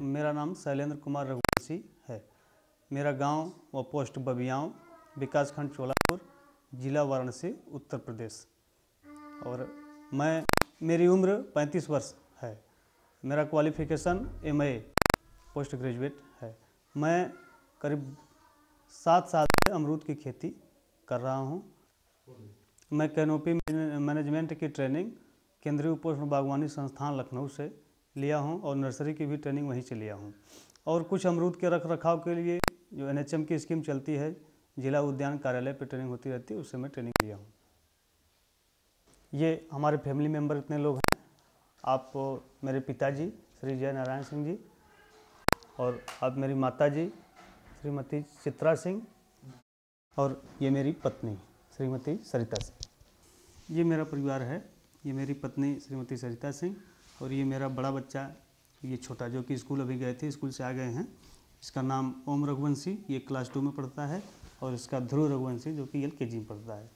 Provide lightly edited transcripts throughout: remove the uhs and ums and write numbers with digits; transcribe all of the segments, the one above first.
मेरा नाम शैलेंद्र कुमार रघुवंशी है। मेरा गांव व पोस्ट बबियाँव, विकासखंड चोलापुर, जिला वाराणसी, उत्तर प्रदेश। और मेरी उम्र 35 वर्ष है। मेरा क्वालिफ़िकेशन MA पोस्ट ग्रेजुएट है। मैं करीब 7 साल से अमरूद की खेती कर रहा हूँ। मैं कैनोपी मैनेजमेंट की ट्रेनिंग केंद्रीय उपोष्ण बागवानी संस्थान लखनऊ से लिया हूँ और नर्सरी की भी ट्रेनिंग वहीं से लिया हूँ। और कुछ अमरूद के रख रखाव के लिए जो NHM की स्कीम चलती है, जिला उद्यान कार्यालय पर ट्रेनिंग होती रहती है, उससे मैं ट्रेनिंग लिया हूँ। ये हमारे फैमिली मेंबर इतने लोग हैं। आप मेरे पिताजी श्री जय नारायण सिंह जी, और आप मेरी माता जी श्रीमती चित्रा सिंह, और ये मेरी पत्नी श्रीमती सरिता सिंह। ये मेरा परिवार है। ये मेरी पत्नी श्रीमती सरिता सिंह, और ये मेरा बड़ा बच्चा, ये छोटा, जो कि स्कूल अभी गए थे, स्कूल से आ गए हैं। इसका नाम ओम रघुवंशी, ये क्लास 2 में पढ़ता है, और इसका ध्रुव रघुवंशी, जो कि LKG में पढ़ता है।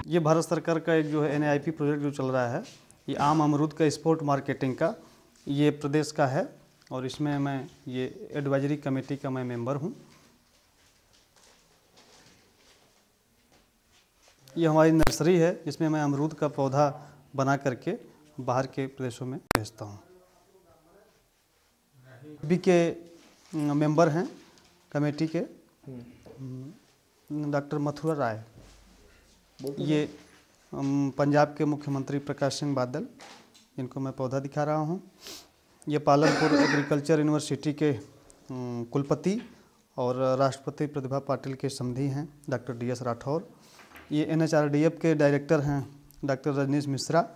ये भारत सरकार का एक जो है NIP प्रोजेक्ट जो चल रहा है, ये आम अमरूद का एक्सपोर्ट मार्केटिंग का, ये प्रदेश का है। और इसमें मैं ये एडवाइजरी कमेटी का मैं मेंबर हूँ। ये हमारी नर्सरी है, जिसमें मैं अमरूद का पौधा बना करके बाहर के प्रदेशों में भेजता हूँ। भी के मेंबर हैं कमेटी के डॉक्टर मथुरा राय, ये पंजाब के मुख्यमंत्री प्रकाश सिंह बादल, इनको मैं पौधा दिखा रहा हूँ। ये पालनपुर एग्रीकल्चर यूनिवर्सिटी के कुलपति और राष्ट्रपति प्रतिभा पाटिल के समधी हैं डॉक्टर DS राठौर। ये NHRDF के डायरेक्टर हैं डॉक्टर रजनीश मिश्रा।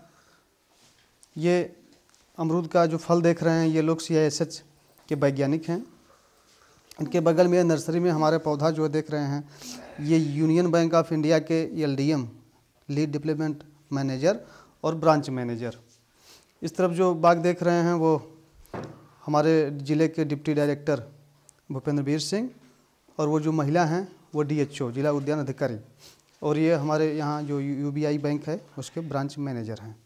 ये अमरूद का जो फल देख रहे हैं, ये लोग CISH के वैज्ञानिक हैं। इनके बगल में नर्सरी में हमारे पौधा जो देख रहे हैं, ये यूनियन बैंक ऑफ इंडिया के LDM लीड डेवलपमेंट मैनेजर और ब्रांच मैनेजर। इस तरफ जो बाग देख रहे हैं वो हमारे ज़िले के डिप्टी डायरेक्टर भूपेंद्रवीर सिंह, और वो जो महिला हैं वो DHO जिला उद्यान अधिकारी, और ये हमारे यहाँ जो UBI बैंक है उसके ब्रांच मैनेजर हैं।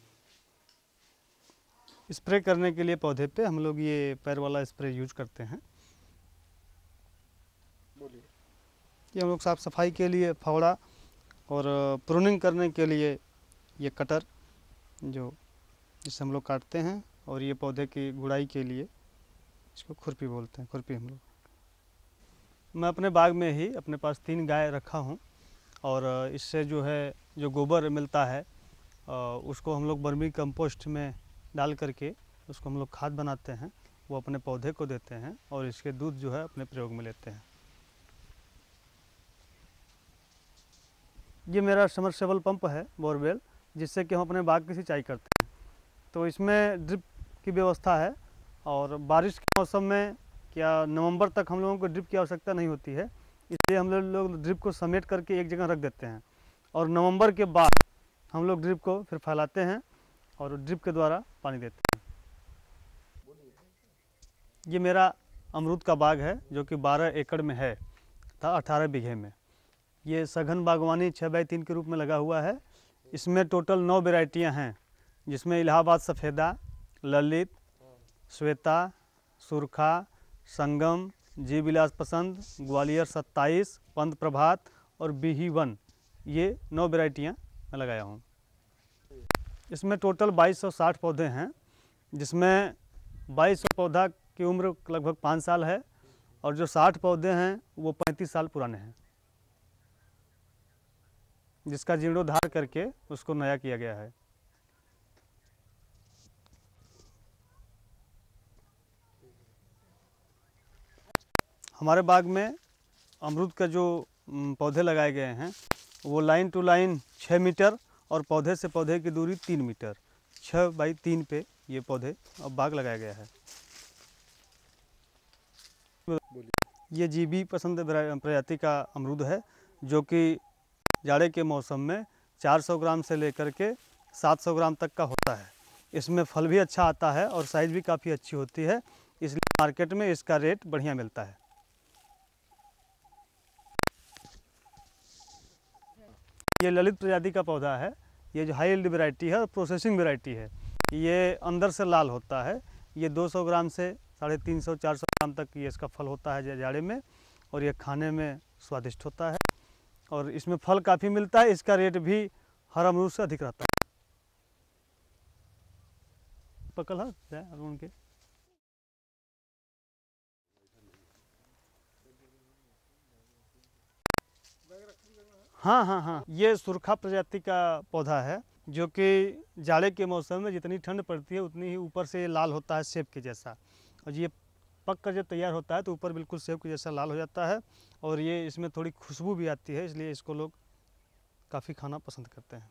स्प्रे करने के लिए पौधे पे हम लोग ये पैर वाला स्प्रे यूज करते हैं। ये हम लोग साफ़ सफाई के लिए फावड़ा, और प्रूनिंग करने के लिए ये कटर जिससे हम लोग काटते हैं, और ये पौधे की गुड़ाई के लिए इसको खुरपी बोलते हैं, खुरपी हम लोग। मैं अपने बाग में ही अपने पास 3 गाय रखा हूँ और इससे जो है जो गोबर मिलता है उसको हम लोग वर्मी कंपोस्ट में डाल करके उसको हम लोग खाद बनाते हैं, वो अपने पौधे को देते हैं और इसके दूध जो है अपने प्रयोग में लेते हैं। ये मेरा समरसेबल पंप है, बोरवेल, जिससे कि हम अपने बाग की सिंचाई करते हैं। तो इसमें ड्रिप की व्यवस्था है और बारिश के मौसम में क्या नवंबर तक हम लोगों को ड्रिप की आवश्यकता नहीं होती है, इसलिए हम लोग ड्रिप को समेट करके एक जगह रख देते हैं और नवंबर के बाद हम लोग ड्रिप को फिर फैलाते हैं और ड्रिप के द्वारा पानी देते हैं। ये मेरा अमरूद का बाग है जो कि 12 एकड़ में है था 18 बीघे में। ये सघन बागवानी 6x3 के रूप में लगा हुआ है। इसमें टोटल 9 वेराइटियाँ हैं, जिसमें इलाहाबाद सफ़ेदा, ललित, श्वेता, सुरखा, संगम, जी विलास पसंद, ग्वालियर 27, पंत प्रभात और बीही 1, ये 9 वेराइटियाँ मैं लगाया हूँ। इसमें टोटल 2260 पौधे हैं, जिसमें 2200 पौधा की उम्र लगभग 5 साल है और जो 60 पौधे हैं वो 35 साल पुराने हैं, जिसका जीर्णोद्धार करके उसको नया किया गया है। हमारे बाग में अमरूद का जो पौधे लगाए गए हैं वो लाइन टू लाइन 6 मीटर और पौधे से पौधे की दूरी 3 मीटर, 6x3 पे ये पौधे अब बाग लगाया गया है। ये जीबी पसंद प्रजाति का अमरूद है जो कि जाड़े के मौसम में 400 ग्राम से लेकर के 700 ग्राम तक का होता है। इसमें फल भी अच्छा आता है और साइज़ भी काफ़ी अच्छी होती है, इसलिए मार्केट में इसका रेट बढ़िया मिलता है। ये ललित प्रजाति का पौधा है, ये जो हाई यील्ड वैरायटी है और प्रोसेसिंग वैरायटी है। ये अंदर से लाल होता है। ये 200 ग्राम से 350-400 ग्राम तक ये इसका फल होता है जाड़े में और ये खाने में स्वादिष्ट होता है और इसमें फल काफ़ी मिलता है। इसका रेट भी हर अमरूद से अधिक रहता है। पकल है उनके। हाँ, ये सुरखा प्रजाति का पौधा है जो कि जाड़े के मौसम में जितनी ठंड पड़ती है उतनी ही ऊपर से लाल होता है सेब के जैसा, और ये पक कर जब तैयार होता है तो ऊपर बिल्कुल सेब के जैसा लाल हो जाता है और ये इसमें थोड़ी खुशबू भी आती है, इसलिए इसको लोग काफ़ी खाना पसंद करते हैं।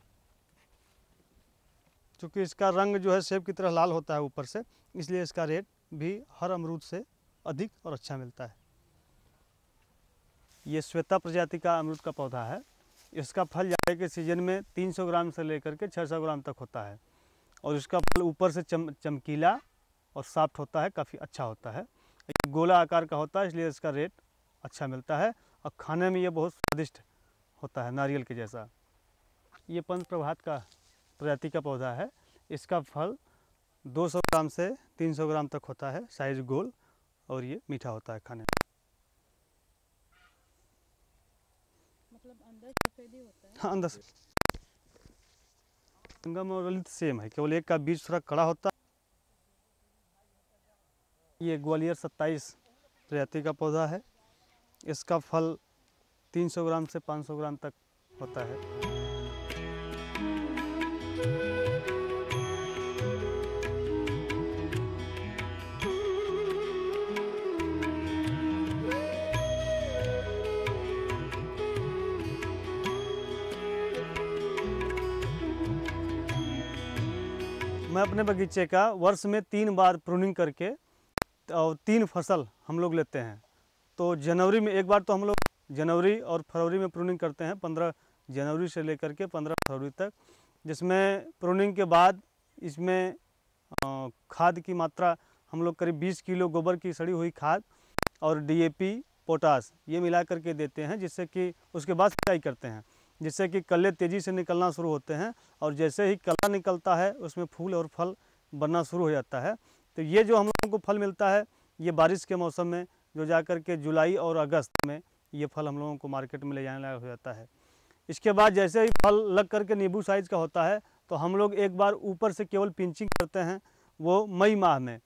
क्योंकि इसका रंग जो है सेब की तरह लाल होता है ऊपर से, इसलिए इसका रेट भी हर अमरूद से अधिक और अच्छा मिलता है। ये श्वेता प्रजाति का अमरूद का पौधा है। इसका फल जाड़े के सीजन में 300 ग्राम से लेकर के 600 ग्राम तक होता है और इसका फल ऊपर से चमकीला और सॉफ्ट होता है, काफ़ी अच्छा होता है। गोला आकार का होता है, इसलिए इसका रेट अच्छा मिलता है और खाने में ये बहुत स्वादिष्ट होता है, नारियल के जैसा। ये पंत प्रभात का प्रजाति का पौधा है। इसका फल 200 ग्राम से 300 ग्राम तक होता है, साइज गोल, और ये मीठा होता है खाने में। मतलब अंदर सफेद ही होता है? हाँ, अंदर से। संगम और ललित सेम है, केवल एक का बीज थोड़ा कड़ा होता है। ये ग्वालियर 27 प्रजाति का पौधा है। इसका फल 300 ग्राम से 500 ग्राम तक होता है। मैं अपने बगीचे का वर्ष में 3 बार प्रूनिंग करके और 3 फसल हम लोग लेते हैं। तो जनवरी में एक बार तो हम लोग जनवरी और फरवरी में प्रूनिंग करते हैं, 15 जनवरी से लेकर के 15 फरवरी तक, जिसमें प्रूनिंग के बाद इसमें खाद की मात्रा हम लोग करीब 20 किलो गोबर की सड़ी हुई खाद और DAP, पोटास ये मिला करके देते हैं, जिससे कि उसके बाद सिंचाई करते हैं, जिससे कि कल्ले तेज़ी से निकलना शुरू होते हैं और जैसे ही कला निकलता है उसमें फूल और फल बनना शुरू हो जाता है। तो ये जो हम लोगों को फल मिलता है ये बारिश के मौसम में जो जाकर के जुलाई और अगस्त में ये फल हम लोगों को मार्केट में ले जाने लायक हो जाता है। इसके बाद जैसे ही फल लग करके नींबू साइज़ का होता है तो हम लोग एक बार ऊपर से केवल पिंचिंग करते हैं, वो मई माह में,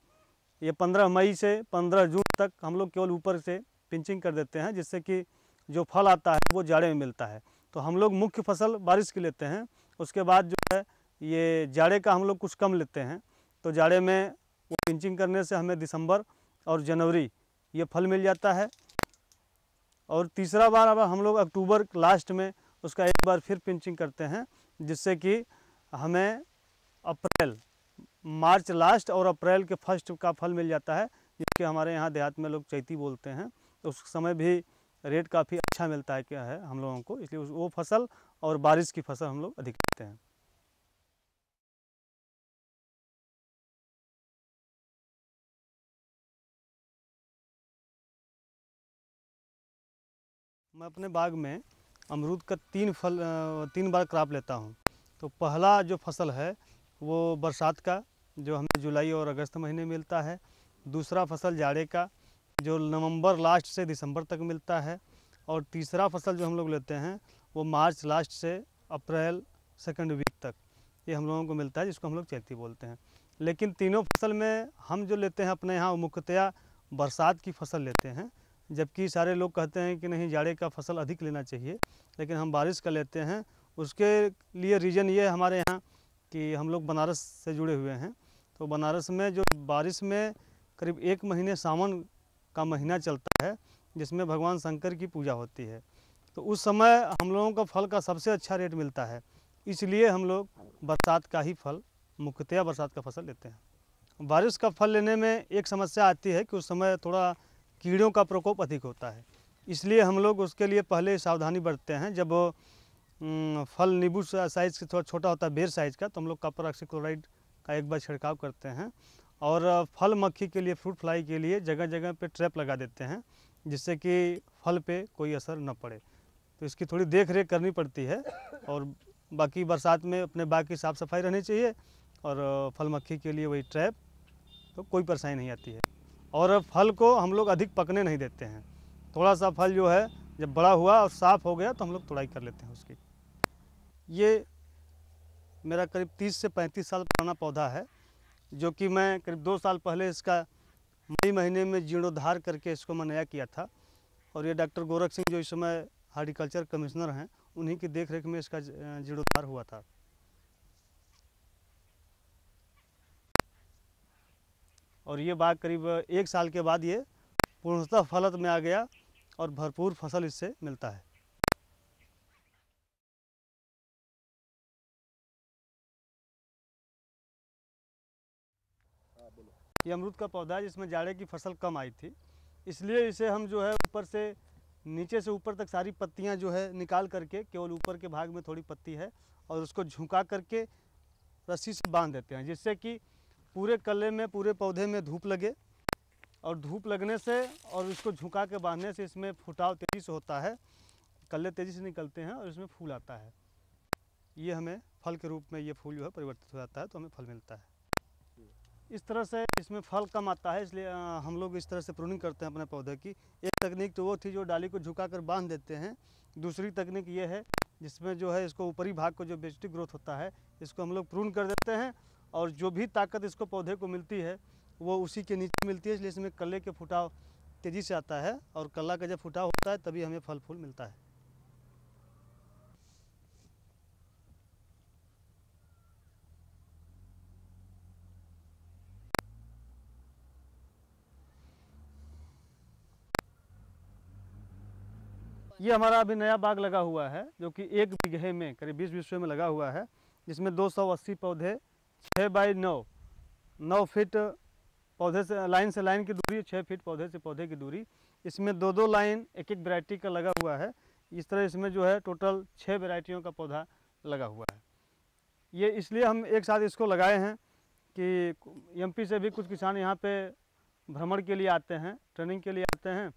ये 15 मई से 15 जून तक हम लोग केवल ऊपर से पिंचिंग कर देते हैं, जिससे कि जो फल आता है वो जाड़े में मिलता है। तो हम लोग मुख्य फसल बारिश की लेते हैं, उसके बाद जो है ये जाड़े का हम लोग कुछ कम लेते हैं। तो जाड़े में वो पिंचिंग करने से हमें दिसंबर और जनवरी ये फल मिल जाता है। और तीसरा बार अब हम लोग अक्टूबर लास्ट में उसका एक बार फिर पिंचिंग करते हैं, जिससे कि हमें अप्रैल मार्च लास्ट और अप्रैल के फर्स्ट का फल मिल जाता है, जिसके हमारे यहाँ देहात में लोग चैती बोलते हैं। तो उस समय भी रेट काफ़ी अच्छा मिलता है क्या है हम लोगों को, इसलिए वो फसल और बारिश की फसल हम लोग अधिक लेते हैं। मैं अपने बाग में अमरूद का 3 बार क्रॉप लेता हूँ। तो पहला जो फसल है वो बरसात का, जो हमें जुलाई और अगस्त महीने मिलता है। दूसरा फसल जाड़े का, जो नवंबर लास्ट से दिसंबर तक मिलता है। और तीसरा फसल जो हम लोग लेते हैं वो मार्च लास्ट से अप्रैल सेकंड वीक तक ये हम लोगों को मिलता है, जिसको हम लोग चैती बोलते हैं। लेकिन तीनों फसल में हम जो लेते हैं अपने यहाँ मुख्यतया बरसात की फसल लेते हैं, जबकि सारे लोग कहते हैं कि नहीं जाड़े का फसल अधिक लेना चाहिए, लेकिन हम बारिश का लेते हैं। उसके लिए रीज़न ये है हमारे यहाँ कि हम लोग बनारस से जुड़े हुए हैं। तो बनारस में जो बारिश में करीब 1 महीने सावन का महीना चलता है, जिसमें भगवान शंकर की पूजा होती है। तो उस समय हम लोगों को फल का सबसे अच्छा रेट मिलता है, इसलिए हम लोग बरसात का ही फल, मुख्यतया बरसात का फसल लेते हैं। बारिश का फल लेने में एक समस्या आती है कि उस समय थोड़ा कीड़ों का प्रकोप अधिक होता है, इसलिए हम लोग उसके लिए पहले सावधानी बरतते हैं। जब फल नींबू साइज़ के थोड़ा छोटा होता है, बेर साइज़ का, तो हम लोग कॉपर ऑक्सीक्लोराइड का एक बार छिड़काव करते हैं। और फल मक्खी के लिए, फ्रूट फ्लाई के लिए जगह जगह पे ट्रैप लगा देते हैं, जिससे कि फल पे कोई असर न पड़े। तो इसकी थोड़ी देख रेख करनी पड़ती है। और बाकी बरसात में अपने बाग की साफ़ सफाई रहनी चाहिए, और फल मक्खी के लिए वही ट्रैप, तो कोई परेशानी नहीं आती है। और फल को हम लोग अधिक पकने नहीं देते हैं। थोड़ा सा फल जो है जब बड़ा हुआ और साफ़ हो गया तो हम लोग तुड़ाई कर लेते हैं उसकी। ये मेरा करीब 30 से 35 साल पुराना पौधा है, जो कि मैं करीब 2 साल पहले इसका मई महीने में जीर्णोद्धार करके इसको मैं नया किया था। और ये डॉक्टर गोरख सिंह जो इस समय हार्टिकल्चर कमिश्नर हैं, उन्हीं की देख रेख में इसका जीर्णोद्धार हुआ था। और ये बाग करीब 1 साल के बाद ये पूर्णतः फलत में आ गया और भरपूर फसल इससे मिलता है। ये अमरूद का पौधा है जिसमें जाड़े की फसल कम आई थी, इसलिए इसे हम जो है ऊपर से नीचे से ऊपर तक सारी पत्तियां जो है निकाल करके, केवल ऊपर के भाग में थोड़ी पत्ती है, और उसको झुका करके रस्सी से बांध देते हैं, जिससे कि पूरे कल्ले में, पूरे पौधे में धूप लगे। और धूप लगने से और इसको झुका के बांधने से इसमें फुटाव तेज़ी से होता है, कल्ले तेज़ी से निकलते हैं और इसमें फूल आता है। ये हमें फल के रूप में ये फूल जो है परिवर्तित हो जाता है, तो हमें फल मिलता है। इस तरह से इसमें फल कम आता है, इसलिए हम लोग इस तरह से प्रूनिंग करते हैं अपने पौधे की। एक तकनीक तो वो थी जो डाली को झुका कर बांध देते हैं, दूसरी तकनीक ये है जिसमें जो है इसको ऊपरी भाग को जो वेजिटेटिव ग्रोथ होता है, इसको हम लोग प्रून कर देते हैं, और जो भी ताकत इसको पौधे को मिलती है वो उसी के नीचे मिलती है, इसलिए इसमें कल्ले के फुटाव तेज़ी से आता है, और कल्ला का जब फुटाव होता है तभी हमें फल फूल मिलता है। ये हमारा अभी नया बाग लगा हुआ है, जो कि 1 बीघे में करीब 20 विश्व में लगा हुआ है, जिसमें 280 पौधे 6 बाई 9 फीट पौधे से लाइन की दूरी, 6 फीट पौधे से पौधे की दूरी। इसमें 2-2 लाइन एक एक वैरायटी का लगा हुआ है। इस तरह इसमें जो है टोटल 6 वैरायटियों का पौधा लगा हुआ है। ये इसलिए हम एक साथ इसको लगाए हैं कि एमपी से भी कुछ किसान यहाँ पे भ्रमण के लिए आते हैं, ट्रेनिंग के लिए आते हैं,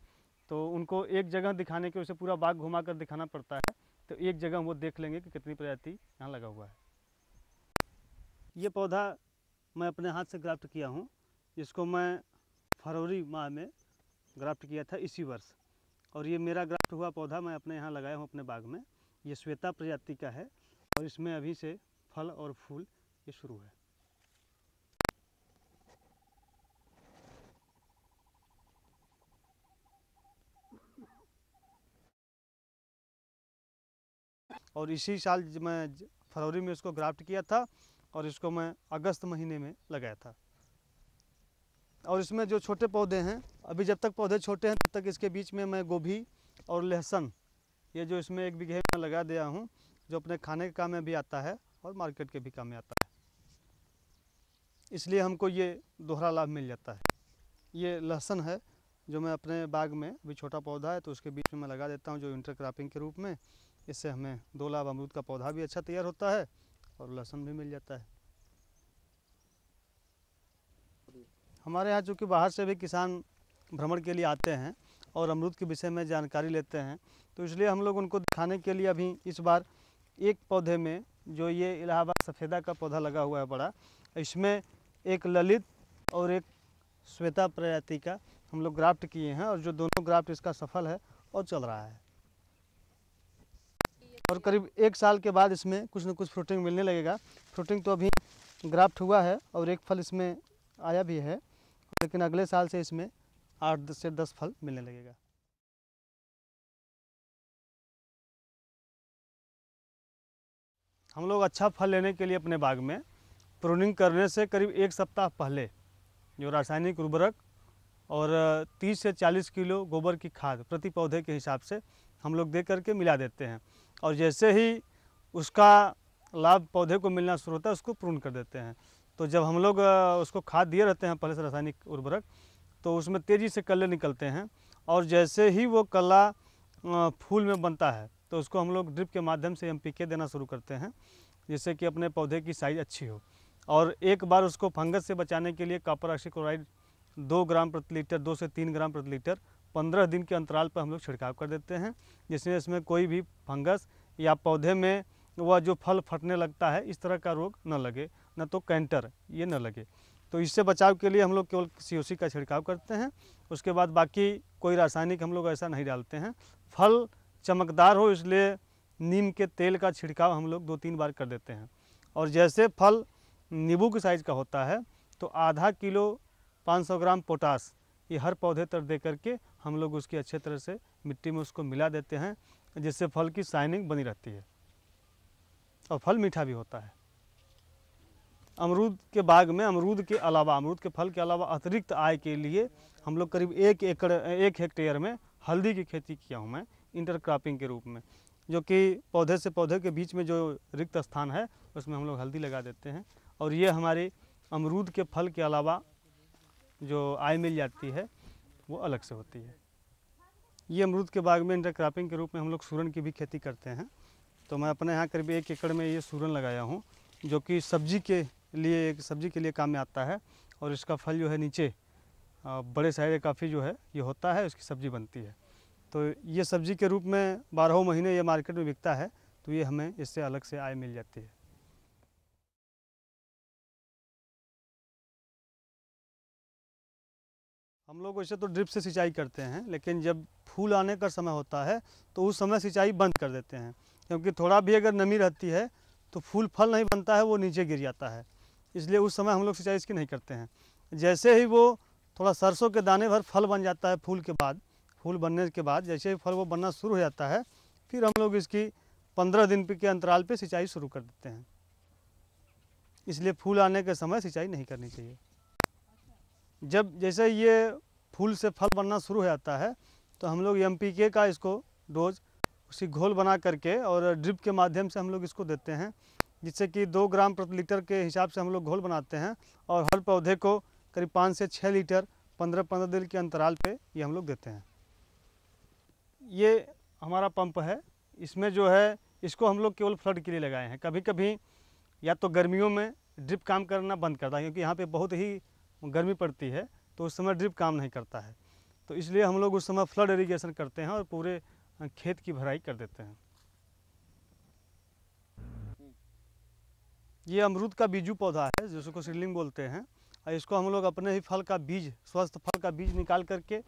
तो उनको एक जगह दिखाने के, उसे पूरा बाग घुमा कर दिखाना पड़ता है, तो एक जगह वो देख लेंगे कि कितनी प्रजाति यहाँ लगा हुआ है। ये पौधा मैं अपने हाथ से ग्राफ्ट किया हूँ, जिसको मैं फरवरी माह में ग्राफ्ट किया था इसी वर्ष, और ये मेरा ग्राफ्ट हुआ पौधा मैं अपने यहाँ लगाया हूँ अपने बाग में। ये श्वेता प्रजाति का है, और इसमें अभी से फल और फूल ये शुरू है। और इसी साल मैं फरवरी में इसको ग्राफ्ट किया था और इसको मैं अगस्त महीने में लगाया था। और इसमें जो छोटे पौधे हैं, अभी जब तक पौधे छोटे हैं तब तक इसके बीच में मैं गोभी और लहसुन, ये जो इसमें 1 बीघे में लगा दिया हूँ, जो अपने खाने के काम में भी आता है और मार्केट के भी काम में आता है। इसलिए हमको ये दोहरा लाभ मिल जाता है। ये लहसुन है जो मैं अपने बाग में, अभी छोटा पौधा है तो उसके बीच में मैं लगा देता हूँ जो इंटरक्रॉपिंग के रूप में। इससे हमें 2 लाभ, अमरूद का पौधा भी अच्छा तैयार होता है और लहसुन भी मिल जाता है। हमारे यहाँ चूँकि बाहर से भी किसान भ्रमण के लिए आते हैं और अमरूद के विषय में जानकारी लेते हैं, तो इसलिए हम लोग उनको दिखाने के लिए अभी इस बार एक पौधे में, जो ये इलाहाबाद सफ़ेदा का पौधा लगा हुआ है बड़ा, इसमें एक ललित और एक श्वेता प्रजाति का हम लोग ग्राफ्ट किए हैं और जो दोनों ग्राफ्ट इसका सफल है और चल रहा है। और करीब 1 साल के बाद इसमें कुछ न कुछ फ्रूटिंग मिलने लगेगा। फ्रूटिंग तो अभी ग्राफ्ट हुआ है और 1 फल इसमें आया भी है, लेकिन अगले साल से इसमें 8 से 10 फल मिलने लगेगा। हम लोग अच्छा फल लेने के लिए अपने बाग में प्रूनिंग करने से करीब 1 सप्ताह पहले जो रासायनिक उर्वरक और 30 से 40 किलो गोबर की खाद प्रति पौधे के हिसाब से हम लोग दे करके मिला देते हैं। और जैसे ही उसका लाभ पौधे को मिलना शुरू होता है उसको प्रून कर देते हैं। तो जब हम लोग उसको खाद दिए रहते हैं पहले से रासायनिक उर्वरक, तो उसमें तेज़ी से कल्ले निकलते हैं और जैसे ही वो कल्ला फूल में बनता है तो उसको हम लोग ड्रिप के माध्यम से NPK देना शुरू करते हैं, जिससे कि अपने पौधे की साइज़ अच्छी हो। और एक बार उसको फंगस से बचाने के लिए कॉपर ऑक्सीक्लोराइड 2 ग्राम प्रति लीटर, 2 से 3 ग्राम प्रति लीटर 15 दिन के अंतराल पर हम लोग छिड़काव कर देते हैं, जिसमें इसमें कोई भी फंगस या पौधे में वह जो फल फटने लगता है इस तरह का रोग न लगे, न तो कैंटर ये न लगे। तो इससे बचाव के लिए हम लोग केवल COC का छिड़काव करते हैं। उसके बाद बाकी कोई रासायनिक हम लोग ऐसा नहीं डालते हैं। फल चमकदार हो इसलिए नीम के तेल का छिड़काव हम लोग 2-3 बार कर देते हैं। और जैसे फल नींबू के साइज़ का होता है तो आधा किलो 500 ग्राम पोटास ये हर पौधे तर दे करके हम लोग उसकी अच्छे तरह से मिट्टी में उसको मिला देते हैं, जिससे फल की शाइनिंग बनी रहती है और फल मीठा भी होता है। अमरूद के बाग में अमरूद के अलावा, अमरूद के फल के अलावा अतिरिक्त आय के लिए हम लोग करीब 1 हेक्टेयर में हल्दी की खेती किया हूँ मैं इंटरक्रॉपिंग के रूप में, जो कि पौधे से पौधे के बीच में जो रिक्त स्थान है उसमें हम लोग हल्दी लगा देते हैं। और ये हमारे अमरूद के फल के अलावा जो आय मिल जाती है वो अलग से होती है। ये अमरूद के बाग में इंटरक्रॉपिंग के रूप में हम लोग सूरन की भी खेती करते हैं। तो मैं अपने यहाँ करीब 1 एकड़ में ये सूरन लगाया हूँ, जो कि सब्जी के लिए काम में आता है। और इसका फल जो है नीचे बड़े साइज काफ़ी जो है ये होता है, उसकी सब्जी बनती है। तो ये सब्जी के रूप में 12 महीने ये मार्केट में बिकता है, तो ये हमें इससे अलग से आय मिल जाती है। हम लोग वैसे तो ड्रिप से सिंचाई करते हैं, लेकिन जब फूल आने का समय होता है तो उस समय सिंचाई बंद कर देते हैं, क्योंकि थोड़ा भी अगर नमी रहती है तो फल नहीं बनता है, वो नीचे गिर जाता है। इसलिए उस समय हम लोग सिंचाई इसकी नहीं करते हैं। जैसे ही वो थोड़ा सरसों के दाने भर फल बन जाता है, फूल बनने के बाद जैसे ही फल वो बनना शुरू हो जाता है, फिर हम लोग इसकी 15 दिन के अंतराल पे सिंचाई शुरू कर देते हैं। इसलिए फूल आने के समय सिंचाई नहीं करनी चाहिए। जब जैसे ये फूल से फल बनना शुरू हो जाता है तो हम लोग NPK का इसको डोज उसी घोल बना करके और ड्रिप के माध्यम से हम लोग इसको देते हैं, जिससे कि 2 ग्राम प्रति लीटर के हिसाब से हम लोग घोल बनाते हैं और हर पौधे को करीब 5 से 6 लीटर 15-15 दिन के अंतराल पे ये हम लोग देते हैं। ये हमारा पंप है, इसमें जो है इसको हम लोग केवल फ्लड के लिए लगाए हैं। कभी कभी या तो गर्मियों में ड्रिप काम करना बंद करता है, क्योंकि यहाँ पे बहुत ही गर्मी पड़ती है, तो उस समय ड्रिप काम नहीं करता है, तो इसलिए हम लोग उस समय फ्लड इरिगेशन करते हैं और पूरे खेत की भराई कर देते हैं। ये अमरूद का बीजू पौधा है जिसको सीडलिंग बोलते हैं, और इसको हम लोग अपने ही फल का बीज, स्वस्थ फल का बीज निकाल करके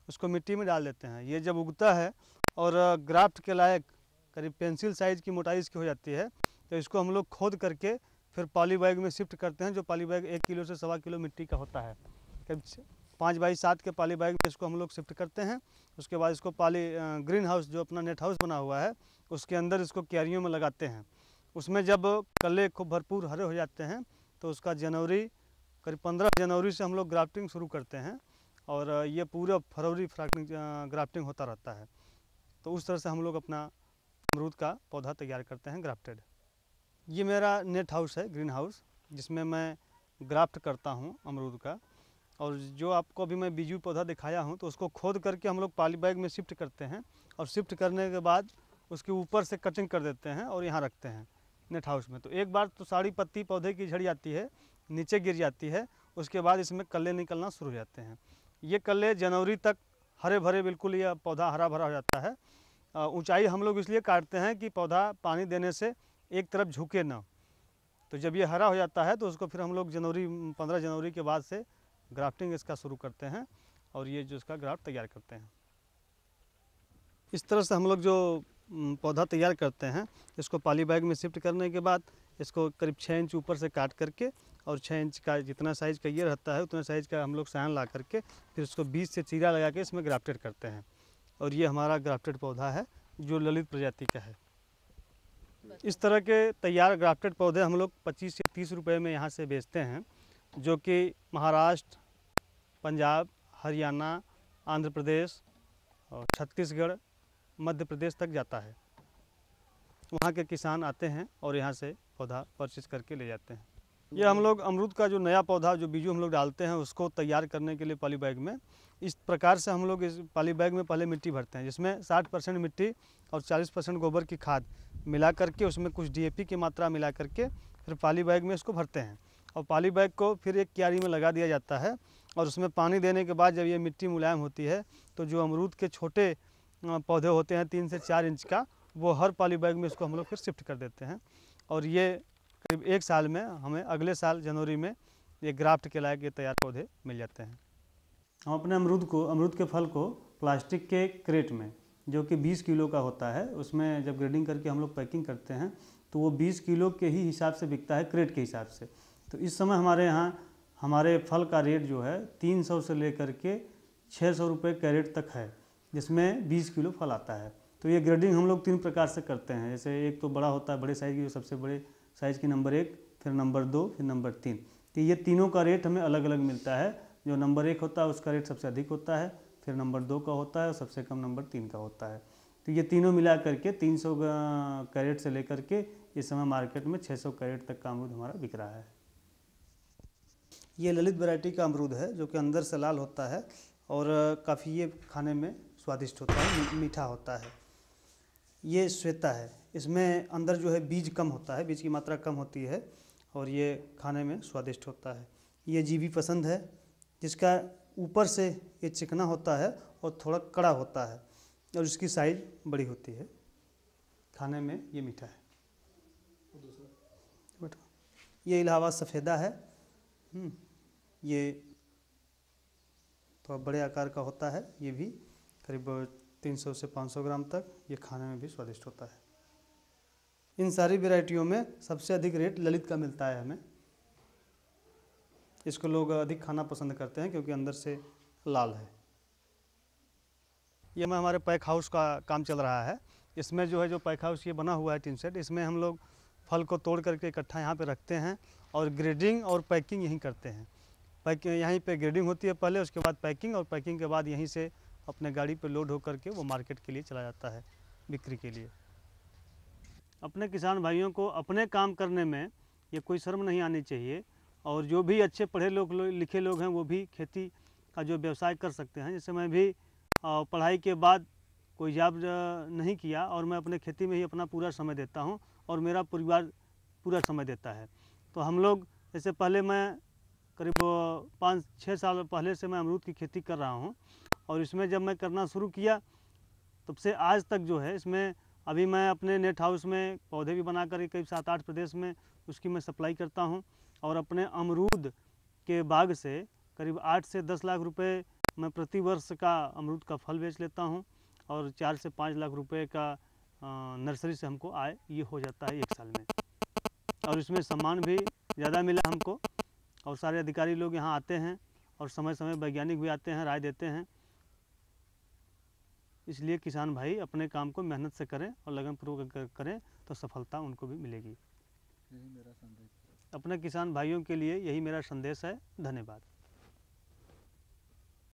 उसको मिट्टी में डाल देते हैं। ये जब उगता है और ग्राफ्ट के लायक करीब पेंसिल साइज़ की मोटाई इसकी हो जाती है, तो इसको हम लोग खोद करके फिर पॉली बैग में शिफ्ट करते हैं, जो पॉली बैग 1 किलो से 1.25 किलो मिट्टी का होता है। करीब 5x7 के पॉली बैग में इसको हम लोग शिफ्ट करते हैं। उसके बाद इसको ग्रीन हाउस, जो अपना नेट हाउस बना हुआ है, उसके अंदर इसको क्यारियों में लगाते हैं। उसमें जब कल्ले खूब भरपूर हरे हो जाते हैं तो उसका जनवरी करीब 15 जनवरी से हम लोग ग्राफ्टिंग शुरू करते हैं और ये पूरा फरवरी ग्राफ्टिंग होता रहता है। तो उस तरह से हम लोग अपना अमरूद का पौधा तैयार करते हैं ग्राफ्टेड। ये मेरा नेट हाउस है, ग्रीन हाउस, जिसमें मैं ग्राफ्ट करता हूँ अमरूद का। और जो आपको अभी मैं बीजू पौधा दिखाया हूँ तो उसको खोद करके हम लोग पॉली बैग में शिफ्ट करते हैं और शिफ्ट करने के बाद उसके ऊपर से कटिंग कर देते हैं और यहाँ रखते हैं नेट हाउस में। तो एक बार तो सारी पत्ती पौधे की झड़ जाती है, नीचे गिर जाती है, उसके बाद इसमें कल्ले निकलना शुरू हो जाते हैं। ये कल्ले जनवरी तक हरे भरे बिल्कुल यह पौधा हरा भरा हो जाता है। ऊंचाई हम लोग इसलिए काटते हैं कि पौधा पानी देने से एक तरफ झुके ना। तो जब ये हरा हो जाता है तो उसको फिर हम लोग 15 जनवरी के बाद से ग्राफ्टिंग इसका शुरू करते हैं और ये जो इसका ग्राफ्ट तैयार करते हैं। इस तरह से हम लोग जो पौधा तैयार करते हैं, इसको पॉली बैग में शिफ्ट करने के बाद इसको करीब 6 इंच ऊपर से काट करके और 6 इंच का जितना साइज़ का ये रहता है उतना साइज़ का हम लोग साइन ला करके फिर उसको बीच से चीरा लगा के इसमें ग्राफ्टेड करते हैं। और ये हमारा ग्राफ्टेड पौधा है जो ललित प्रजाति का है। इस तरह के तैयार ग्राफ्टेड पौधे हम लोग 25 से 30 रुपये में यहाँ से बेचते हैं, जो कि महाराष्ट्र, पंजाब, हरियाणा, आंध्र प्रदेश और छत्तीसगढ़, मध्य प्रदेश तक जाता है। वहाँ के किसान आते हैं और यहाँ से पौधा परचेज करके ले जाते हैं। ये हम लोग अमरूद का जो नया पौधा जो बीजू हम लोग डालते हैं उसको तैयार करने के लिए पॉली बैग में इस प्रकार से हम लोग इस पॉली बैग में पहले मिट्टी भरते हैं, जिसमें 60% मिट्टी और 40% गोबर की खाद मिला करके उसमें कुछ DAP की मात्रा मिला करके फिर पॉली बैग में इसको भरते हैं और पॉली बैग को फिर एक क्यारी में लगा दिया जाता है। और उसमें पानी देने के बाद जब ये मिट्टी मुलायम होती है तो जो अमरूद के छोटे पौधे होते हैं 3 से 4 इंच का, वो हर पॉली बैग में इसको हम लोग फिर शिफ्ट कर देते हैं और ये करीब 1 साल में हमें अगले साल जनवरी में ये ग्राफ्ट के लायक ये तैयार पौधे मिल जाते हैं। हम अपने अमरूद के फल को प्लास्टिक के क्रेट में, जो कि 20 किलो का होता है, उसमें जब ग्रेडिंग करके हम लोग पैकिंग करते हैं तो वो 20 किलो के ही हिसाब से बिकता है, क्रेट के हिसाब से। तो इस समय हमारे यहाँ हमारे फल का रेट जो है 300 से लेकर के 600 रुपये कैरेट तक है, जिसमें 20 किलो फल आता है। तो ये ग्रेडिंग हम लोग 3 प्रकार से करते हैं। जैसे एक तो बड़ा होता है, बड़े साइज़ की, जो सबसे बड़े साइज़ की नंबर 1, फिर नंबर 2, फिर नंबर 3। तो ये तीनों का रेट हमें अलग अलग मिलता है। जो नंबर 1 होता है उसका रेट सबसे अधिक होता है, फिर नंबर 2 का होता है और सबसे कम नंबर 3 का होता है। तो ये तीनों मिला करके 300 कैरेट से लेकर के इस समय मार्केट में 600 कैरेट तक का अमरूद हमारा बिक रहा है। ये ललित वैरायटी का अमरूद है जो कि अंदर से लाल होता है और काफ़ी ये खाने में स्वादिष्ट होता है, मीठा होता है। ये श्वेता है, इसमें अंदर जो है बीज कम होता है, बीज की मात्रा कम होती है और ये खाने में स्वादिष्ट होता है। ये जीभी पसंद है, जिसका ऊपर से ये चिकना होता है और थोड़ा कड़ा होता है और इसकी साइज़ बड़ी होती है, खाने में ये मीठा है। ये इलाहाबाद सफ़ेदा है, ये थोड़ा बड़े आकार का होता है, ये भी करीब 300 से 500 ग्राम तक, ये खाने में भी स्वादिष्ट होता है। इन सारी वैरायटियों में सबसे अधिक रेट ललित का मिलता है हमें। इसको लोग अधिक खाना पसंद करते हैं क्योंकि अंदर से लाल है। ये हमारे पैक हाउस का काम चल रहा है। इसमें जो है, जो पैक हाउस ये बना हुआ है टीन सेट, इसमें हम लोग फल को तोड़ करके इकट्ठा यहाँ पे रखते हैं और ग्रेडिंग और पैकिंग यहीं करते हैं। यहीं पे ग्रेडिंग होती है पहले, उसके बाद पैकिंग, और पैकिंग के बाद यहीं से अपने गाड़ी पे लोड हो करके वो मार्केट के लिए चला जाता है बिक्री के लिए। अपने किसान भाइयों को अपने काम करने में ये कोई शर्म नहीं आनी चाहिए और जो भी अच्छे पढ़े लिखे लोग हैं वो भी खेती का जो व्यवसाय कर सकते हैं। जैसे मैं भी पढ़ाई के बाद कोई जॉब नहीं किया और मैं अपने खेती में ही अपना पूरा समय देता हूँ और मेरा परिवार पूरा समय देता है। तो हम लोग, जैसे पहले मैं करीब 5-6 साल पहले से मैं अमरूद की खेती कर रहा हूँ और इसमें जब मैं करना शुरू किया तब से आज तक जो है, इसमें अभी मैं अपने नेट हाउस में पौधे भी बना कर करीब 7-8 प्रदेश में उसकी मैं सप्लाई करता हूँ और अपने अमरूद के बाग से करीब 8 से 10 लाख रुपए मैं प्रति वर्ष का अमरूद का फल बेच लेता हूँ और 4 से 5 लाख रुपए का नर्सरी से हमको आय ये हो जाता है 1 साल में। और इसमें सम्मान भी ज़्यादा मिला हमको और सारे अधिकारी लोग यहाँ आते हैं और समय समय वैज्ञानिक भी आते हैं, राय देते हैं। इसलिए किसान भाई अपने काम को मेहनत से करें और लगनपूर्वक करें तो सफलता उनको भी मिलेगी। यही मेरा संदेश है। अपने किसान भाइयों के लिए यही मेरा संदेश है। धन्यवाद।